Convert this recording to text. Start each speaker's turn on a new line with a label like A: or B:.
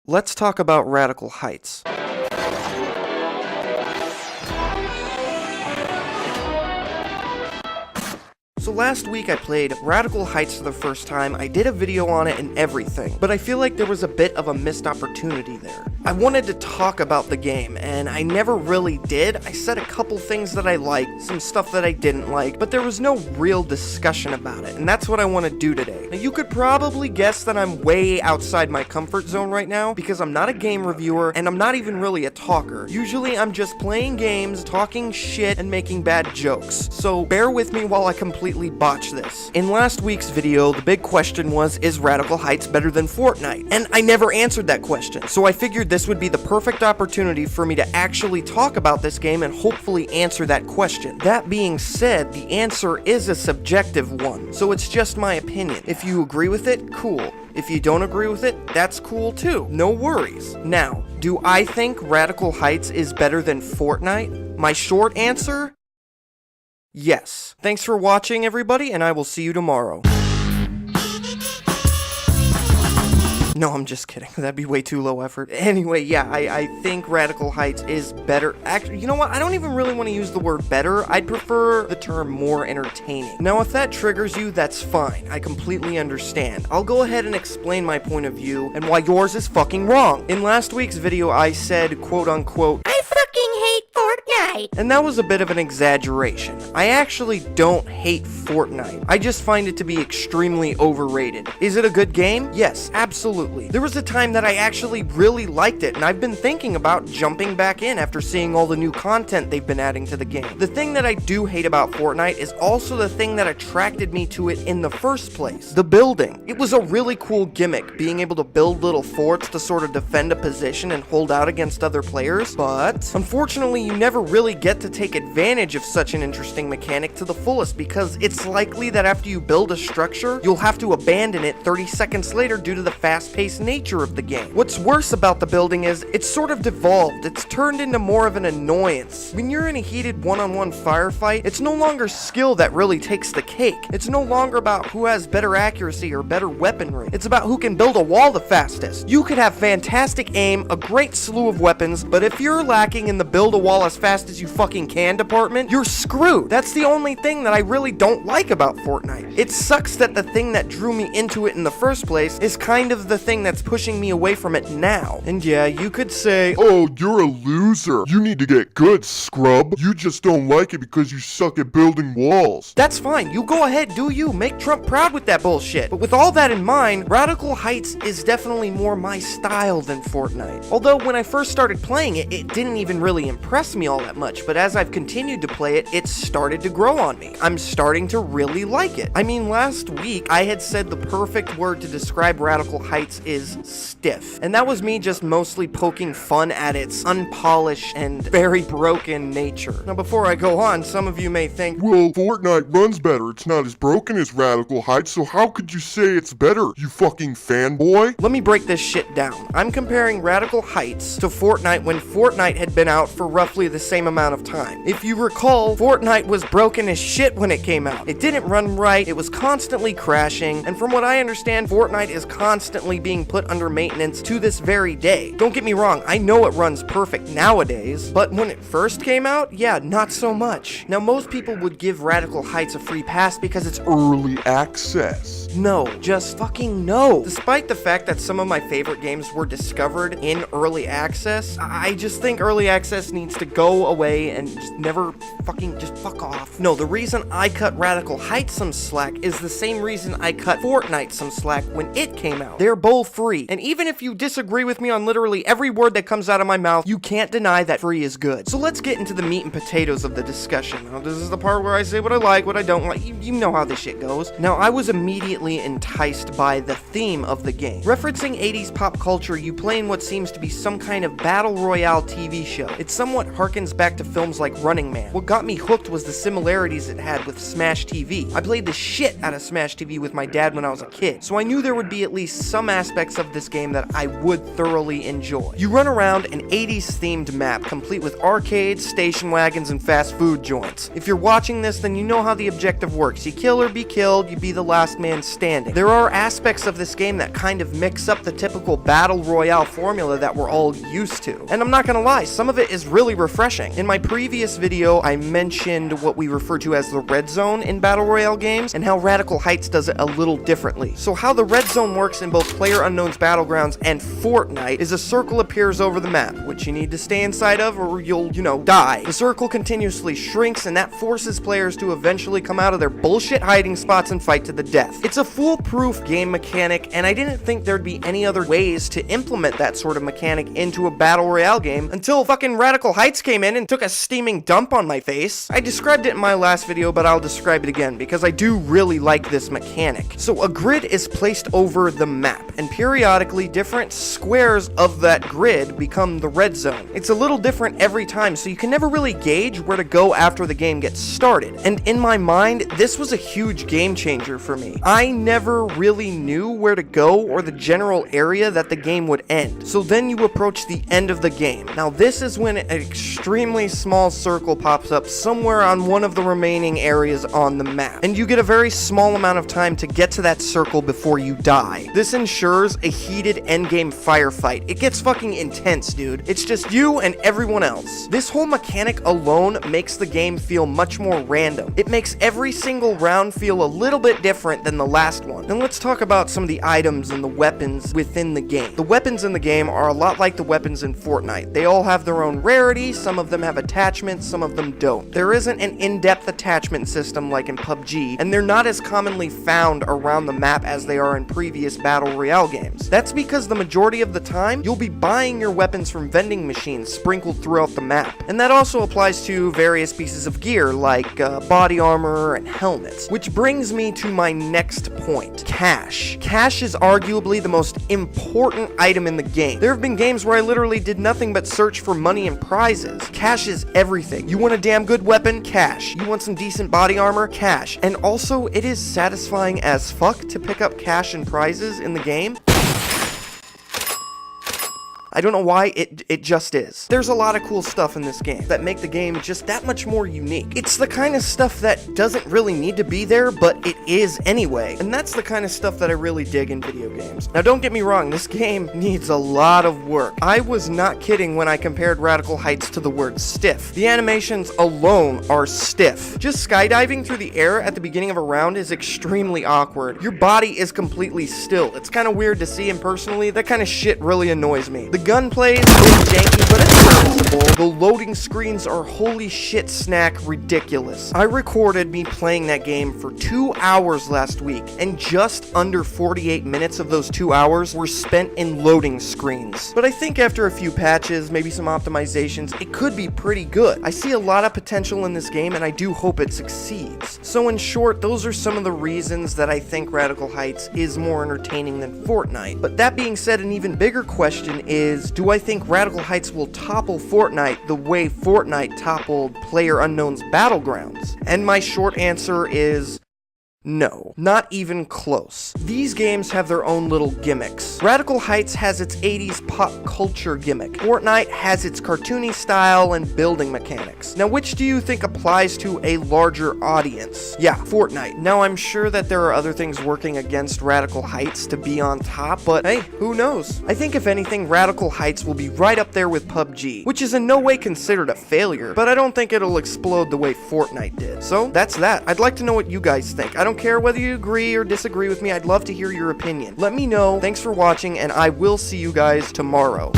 A: Let's talk about Radical Heights. So last week I played Radical Heights for the first time. I did a video on it and everything, but I feel like there was a bit of a missed opportunity there. I wanted to talk about the game, and I never really did. I said a couple things that I liked, some stuff that I didn't like, but there was no real discussion about it, and that's what I want to do today. Now, you could probably guess that I'm way outside my comfort zone right now, because I'm not a game reviewer, and I'm not even really a talker. Usually I'm just playing games, talking shit, and making bad jokes. So bear with me while I completely botch this. In last week's video, the big question was, is Radical Heights better than Fortnite? And I never answered that question, so I figured this would be the perfect opportunity for me to actually talk about this game and hopefully answer that question. That being said, the answer is a subjective one, so it's just my opinion. If you agree with it, cool. If you don't agree with it, that's cool too. No worries. Now, do I think Radical Heights is better than Fortnite? My short answer? Yes. Thanks for watching, everybody, and I will see you tomorrow. No, I'm just kidding. That'd be way too low effort. Anyway, yeah, I think Radical Heights is better. Actually, you know what? I don't even really want to use the word better. I'd prefer the term more entertaining. Now, if that triggers you, that's fine. I completely understand. I'll go ahead and explain my point of view and why yours is fucking wrong. In last week's video, I said, quote unquote, I fucking hate Fortnite. And that was a bit of an exaggeration. I actually don't hate Fortnite. I just find it to be extremely overrated. Is it a good game? Yes, absolutely. There was a time that I actually really liked it, and I've been thinking about jumping back in after seeing all the new content they've been adding to the game. The thing that I do hate about Fortnite is also the thing that attracted me to it in the first place. The building. It was a really cool gimmick, being able to build little forts to sort of defend a position and hold out against other players, but unfortunately you never really get to take advantage of such an interesting mechanic to the fullest, because it's likely that after you build a structure, you'll have to abandon it 30 seconds later due to the fast-paced nature of the game. What's worse about the building is it's sort of devolved. It's turned into more of an annoyance. When you're in a heated one-on-one firefight, it's no longer skill that really takes the cake. It's no longer about who has better accuracy or better weaponry. It's about who can build a wall the fastest. You could have fantastic aim, a great slew of weapons, but if you're lacking in the build a wall as fast as you fucking can department, you're screwed. That's the only thing that I really don't like about Fortnite. It sucks that the thing that drew me into it in the first place is kind of the thing that's pushing me away from it now. And yeah, you could say,
B: oh, you're a loser. You need to get good, scrub. You just don't like it because you suck at building walls.
A: That's fine. You go ahead, do you. Make Trump proud with that bullshit. But with all that in mind, Radical Heights is definitely more my style than Fortnite. Although when I first started playing it, it didn't even really impress me all that much, but as I've continued to play it, it's started to grow on me. I'm starting to really like it. I mean, last week, I had said the perfect word to describe Radical Heights is stiff. And that was me just mostly poking fun at its unpolished and very broken nature. Now, before I go on, some of you may think,
B: well, Fortnite runs better. It's not as broken as Radical Heights, so how could you say it's better, you fucking fanboy?
A: Let me break this shit down. I'm comparing Radical Heights to Fortnite when Fortnite had been out for roughly the same amount of time. If you recall, Fortnite was broken as shit when it came out. It didn't run right, it was constantly crashing, and from what I understand, Fortnite is constantly being put under maintenance to this very day. Don't get me wrong, I know it runs perfect nowadays, but when it first came out, yeah, not so much. Now, most people would give Radical Heights a free pass because it's
B: early access.
A: No, just fucking no. Despite the fact that some of my favorite games were discovered in early access, I just think early access needs to go away and just never fucking just fuck off. No, the reason I cut Radical Heights some slack is the same reason I cut Fortnite some slack when it came out. They're both free, and even if you disagree with me on literally every word that comes out of my mouth, you can't deny that free is good. So let's get into the meat and potatoes of the discussion. Now, this is the part where I say what I like, what I don't like. You know how this shit goes. Now, I was immediately enticed by the theme of the game. Referencing 80s pop culture, you play in what seems to be some kind of battle royale TV show. It somewhat harkens back to films like Running Man. What got me hooked was the similarities it had with Smash TV. I played the shit out of Smash TV with my dad when I was a kid, so I knew there would be at least some aspects of this game that I would thoroughly enjoy. You run around an 80s themed map complete with arcades, station wagons, and fast food joints. If you're watching this, then you know how the objective works. You kill or be killed, you be the last man standing. There are aspects of this game that kind of mix up the typical battle royale formula that we're all used to. And I'm not gonna lie, some of it is really refreshing. In my previous video, I mentioned what we refer to as the red zone in battle royale games, and how Radical Heights does it a little differently. So how the red zone works in both PlayerUnknown's Battlegrounds and Fortnite is a circle appears over the map, which you need to stay inside of or you'll, die. The circle continuously shrinks, and that forces players to eventually come out of their bullshit hiding spots and fight to the death. It's a foolproof game mechanic, and I didn't think there'd be any other ways to implement that sort of mechanic into a battle royale game until fucking Radical Heights came in and took a steaming dump on my face. I described it in my last video, but I'll describe it again because I do really like this mechanic. So a grid is placed over the map, and periodically different squares of that grid become the red zone. It's a little different every time, so you can never really gauge where to go after the game gets started. And in my mind, this was a huge game changer for me. I never really knew where to go or the general area that the game would end. So then you approach the end of the game. Now this is when an extremely small circle pops up somewhere on one of the remaining areas on the map, and you get a very small amount of time to get to that circle before you die. This ensures a heated endgame firefight. It gets fucking intense, dude. It's just you and everyone else. This whole mechanic alone makes the game feel much more random. It makes every single round feel a little bit different than the last one. Now let's talk about some of the items and the weapons within the game. The weapons in the game are a lot like the weapons in Fortnite. They all have their own rarity, some of them have attachments, some of them don't. There isn't an in-depth attachment system like in PUBG, and they're not as commonly found around the map as they are in previous battle royale games. That's because the majority of the time, you'll be buying your weapons from vending machines sprinkled throughout the map. And that also applies to various pieces of gear like body armor and helmets. Which brings me to my next point, cash. Cash is arguably the most important item in the game. There have been games where I literally did nothing but search for money and prizes. Cash is everything. You want a damn good weapon? Cash. You want some decent body armor? Cash. And also, it is satisfying as fuck to pick up cash and prizes in the game. I don't know why, it just is. There's a lot of cool stuff in this game that make the game just that much more unique. It's the kind of stuff that doesn't really need to be there, but it is anyway. And that's the kind of stuff that I really dig in video games. Now don't get me wrong, this game needs a lot of work. I was not kidding when I compared Radical Heights to the word stiff. The animations alone are stiff. Just skydiving through the air at the beginning of a round is extremely awkward. Your body is completely still. It's kind of weird to see, and personally, that kind of shit really annoys me. The gunplay is a bit janky, but it's serviceable. The loading screens are holy shit snack ridiculous. I recorded me playing that game for 2 hours last week, and just under 48 minutes of those 2 hours were spent in loading screens. But I think after a few patches, maybe some optimizations, it could be pretty good. I see a lot of potential in this game, and I do hope it succeeds. So in short, those are some of the reasons that I think Radical Heights is more entertaining than Fortnite. But that being said, an even bigger question is, do I think Radical Heights will topple Fortnite the way Fortnite toppled PlayerUnknown's Battlegrounds? And my short answer is no, not even close. These games have their own little gimmicks. Radical Heights has its 80s pop culture gimmick. Fortnite has its cartoony style and building mechanics. Now, which do you think applies to a larger audience? Yeah, Fortnite. Now, I'm sure that there are other things working against Radical Heights to be on top, but hey, who knows? I think if anything, Radical Heights will be right up there with PUBG, which is in no way considered a failure, but I don't think it'll explode the way Fortnite did. So, that's that. I'd like to know what you guys think. I don't care whether you agree or disagree with me. I'd love to hear your opinion. Let me know. Thanks for watching, and I will see you guys tomorrow.